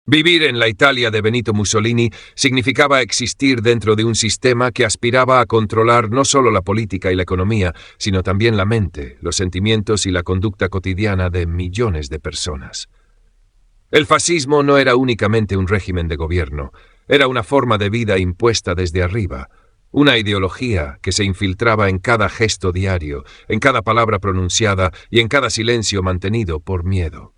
Vivir en la Italia de Benito Mussolini significaba existir dentro de un sistema que aspiraba a controlar no solo la política y la economía, sino también la mente, los sentimientos y la conducta cotidiana de millones de personas. El fascismo no era únicamente un régimen de gobierno, era una forma de vida impuesta desde arriba, una ideología que se infiltraba en cada gesto diario, en cada palabra pronunciada y en cada silencio mantenido por miedo.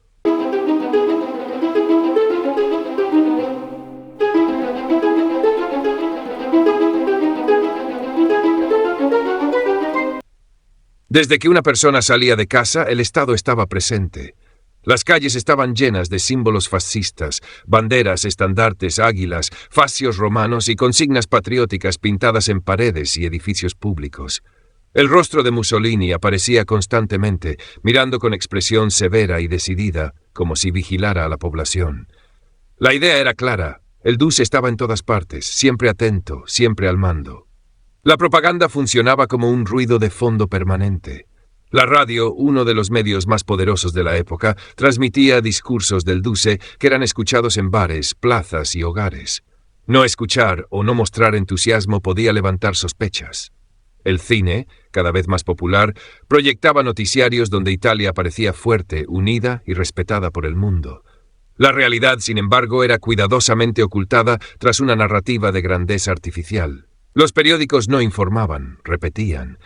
Desde que una persona salía de casa, el Estado estaba presente. Las calles estaban llenas de símbolos fascistas, banderas, estandartes, águilas, fascios romanos y consignas patrióticas pintadas en paredes y edificios públicos. El rostro de Mussolini aparecía constantemente, mirando con expresión severa y decidida, como si vigilara a la población. La idea era clara: el Duce estaba en todas partes, siempre atento, siempre al mando. La propaganda funcionaba como un ruido de fondo permanente. La radio, uno de los medios más poderosos de la época, transmitía discursos del Duce que eran escuchados en bares, plazas y hogares. No escuchar o no mostrar entusiasmo podía levantar sospechas. El cine, cada vez más popular, proyectaba noticiarios donde Italia parecía fuerte, unida y respetada por el mundo. La realidad, sin embargo, era cuidadosamente ocultada tras una narrativa de grandeza artificial. Los periódicos no informaban, repetían.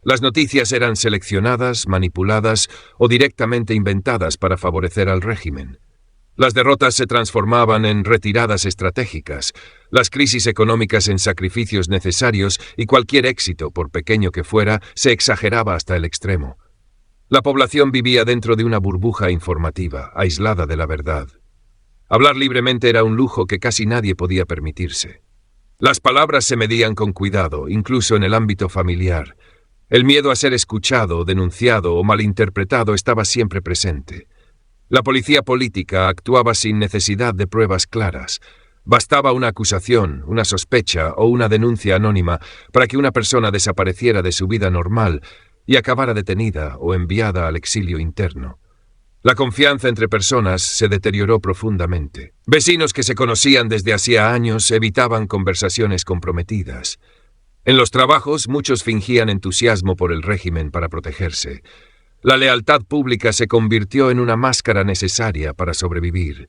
Las noticias eran seleccionadas, manipuladas o directamente inventadas para favorecer al régimen. Las derrotas se transformaban en retiradas estratégicas, las crisis económicas en sacrificios necesarios y cualquier éxito, por pequeño que fuera, se exageraba hasta el extremo. La población vivía dentro de una burbuja informativa, aislada de la verdad. Hablar libremente era un lujo que casi nadie podía permitirse. Las palabras se medían con cuidado, incluso en el ámbito familiar. El miedo a ser escuchado, denunciado o malinterpretado estaba siempre presente. La policía política actuaba sin necesidad de pruebas claras. Bastaba una acusación, una sospecha o una denuncia anónima para que una persona desapareciera de su vida normal y acabara detenida o enviada al exilio interno. La confianza entre personas se deterioró profundamente. Vecinos que se conocían desde hacía años evitaban conversaciones comprometidas. En los trabajos, muchos fingían entusiasmo por el régimen para protegerse. La lealtad pública se convirtió en una máscara necesaria para sobrevivir.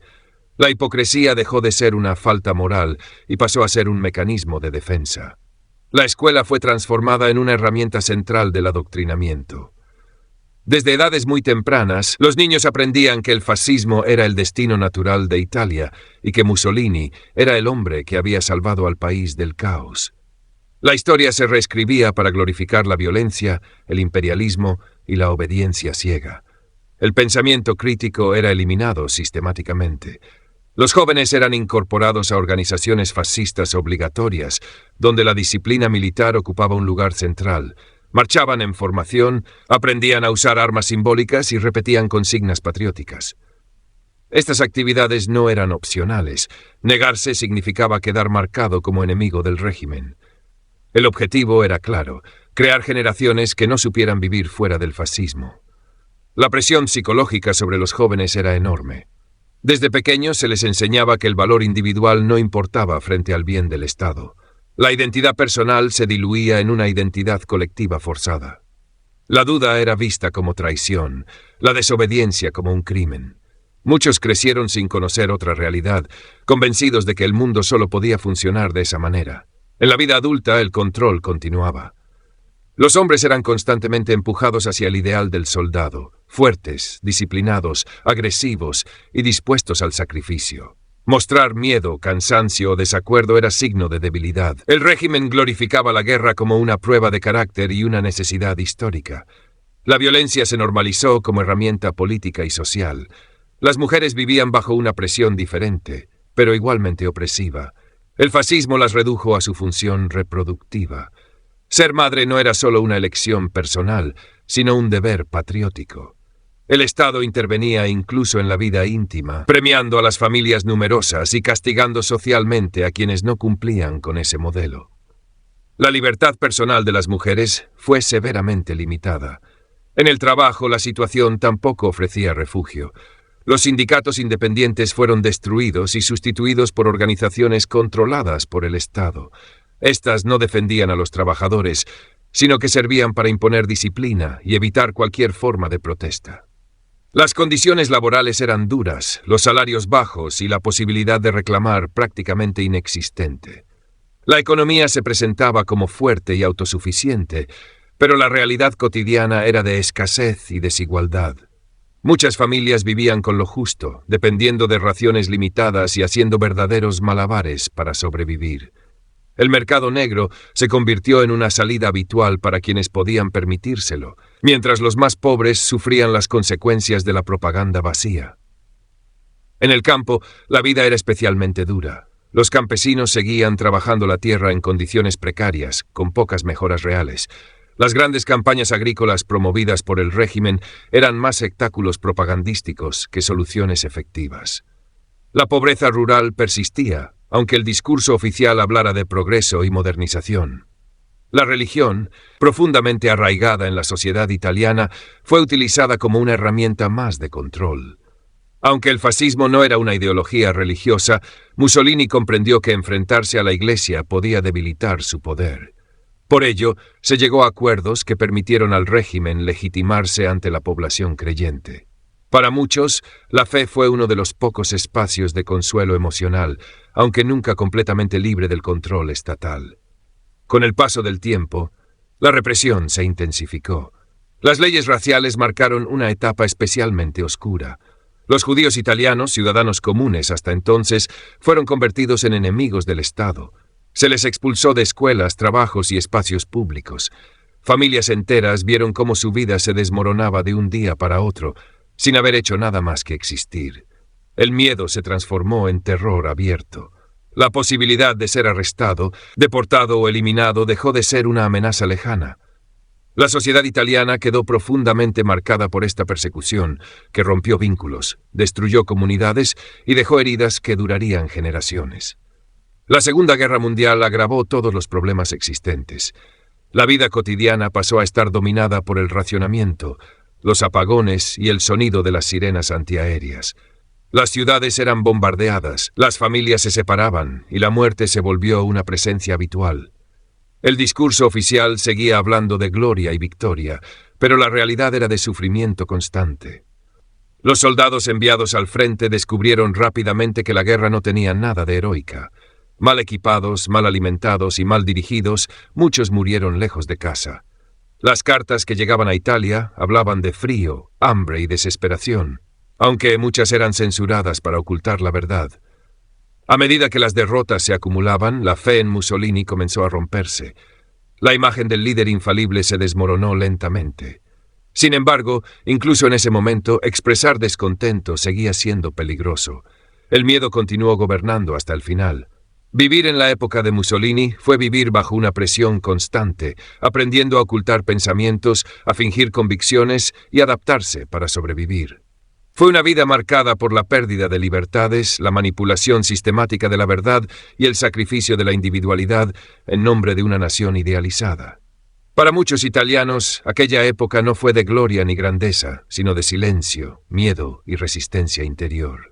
La hipocresía dejó de ser una falta moral y pasó a ser un mecanismo de defensa. La escuela fue transformada en una herramienta central del adoctrinamiento. Desde edades muy tempranas, los niños aprendían que el fascismo era el destino natural de Italia y que Mussolini era el hombre que había salvado al país del caos. La historia se reescribía para glorificar la violencia, el imperialismo y la obediencia ciega. El pensamiento crítico era eliminado sistemáticamente. Los jóvenes eran incorporados a organizaciones fascistas obligatorias, donde la disciplina militar ocupaba un lugar central. Marchaban en formación, aprendían a usar armas simbólicas y repetían consignas patrióticas. Estas actividades no eran opcionales. Negarse significaba quedar marcado como enemigo del régimen. El objetivo era claro: crear generaciones que no supieran vivir fuera del fascismo. La presión psicológica sobre los jóvenes era enorme. Desde pequeños se les enseñaba que el valor individual no importaba frente al bien del Estado. La identidad personal se diluía en una identidad colectiva forzada. La duda era vista como traición, la desobediencia como un crimen. Muchos crecieron sin conocer otra realidad, convencidos de que el mundo solo podía funcionar de esa manera. En la vida adulta, el control continuaba. Los hombres eran constantemente empujados hacia el ideal del soldado, fuertes, disciplinados, agresivos y dispuestos al sacrificio. Mostrar miedo, cansancio o desacuerdo era signo de debilidad. El régimen glorificaba la guerra como una prueba de carácter y una necesidad histórica. La violencia se normalizó como herramienta política y social. Las mujeres vivían bajo una presión diferente, pero igualmente opresiva. El fascismo las redujo a su función reproductiva. Ser madre no era solo una elección personal, sino un deber patriótico. El Estado intervenía incluso en la vida íntima, premiando a las familias numerosas y castigando socialmente a quienes no cumplían con ese modelo. La libertad personal de las mujeres fue severamente limitada. En el trabajo, la situación tampoco ofrecía refugio. Los sindicatos independientes fueron destruidos y sustituidos por organizaciones controladas por el Estado. Estas no defendían a los trabajadores, sino que servían para imponer disciplina y evitar cualquier forma de protesta. Las condiciones laborales eran duras, los salarios bajos y la posibilidad de reclamar prácticamente inexistente. La economía se presentaba como fuerte y autosuficiente, pero la realidad cotidiana era de escasez y desigualdad. Muchas familias vivían con lo justo, dependiendo de raciones limitadas y haciendo verdaderos malabares para sobrevivir. El mercado negro se convirtió en una salida habitual para quienes podían permitírselo, mientras los más pobres sufrían las consecuencias de la propaganda vacía. En el campo, la vida era especialmente dura. Los campesinos seguían trabajando la tierra en condiciones precarias, con pocas mejoras reales. Las grandes campañas agrícolas promovidas por el régimen eran más espectáculos propagandísticos que soluciones efectivas. La pobreza rural persistía, aunque el discurso oficial hablara de progreso y modernización. La religión, profundamente arraigada en la sociedad italiana, fue utilizada como una herramienta más de control. Aunque el fascismo no era una ideología religiosa, Mussolini comprendió que enfrentarse a la Iglesia podía debilitar su poder. Por ello, se llegó a acuerdos que permitieron al régimen legitimarse ante la población creyente. Para muchos, la fe fue uno de los pocos espacios de consuelo emocional, aunque nunca completamente libre del control estatal. Con el paso del tiempo, la represión se intensificó. Las leyes raciales marcaron una etapa especialmente oscura. Los judíos italianos, ciudadanos comunes hasta entonces, fueron convertidos en enemigos del Estado. Se les expulsó de escuelas, trabajos y espacios públicos. Familias enteras vieron cómo su vida se desmoronaba de un día para otro, sin haber hecho nada más que existir. El miedo se transformó en terror abierto. La posibilidad de ser arrestado, deportado o eliminado dejó de ser una amenaza lejana. La sociedad italiana quedó profundamente marcada por esta persecución, que rompió vínculos, destruyó comunidades y dejó heridas que durarían generaciones. La Segunda Guerra Mundial agravó todos los problemas existentes. La vida cotidiana pasó a estar dominada por el racionamiento, los apagones y el sonido de las sirenas antiaéreas. Las ciudades eran bombardeadas, las familias se separaban y la muerte se volvió una presencia habitual. El discurso oficial seguía hablando de gloria y victoria, pero la realidad era de sufrimiento constante. Los soldados enviados al frente descubrieron rápidamente que la guerra no tenía nada de heroica. Mal equipados, mal alimentados y mal dirigidos, muchos murieron lejos de casa. Las cartas que llegaban a Italia hablaban de frío, hambre y desesperación, aunque muchas eran censuradas para ocultar la verdad. A medida que las derrotas se acumulaban, la fe en Mussolini comenzó a romperse. La imagen del líder infalible se desmoronó lentamente. Sin embargo, incluso en ese momento, expresar descontento seguía siendo peligroso. El miedo continuó gobernando hasta el final. Vivir en la época de Mussolini fue vivir bajo una presión constante, aprendiendo a ocultar pensamientos, a fingir convicciones y adaptarse para sobrevivir. Fue una vida marcada por la pérdida de libertades, la manipulación sistemática de la verdad y el sacrificio de la individualidad en nombre de una nación idealizada. Para muchos italianos, aquella época no fue de gloria ni grandeza, sino de silencio, miedo y resistencia interior.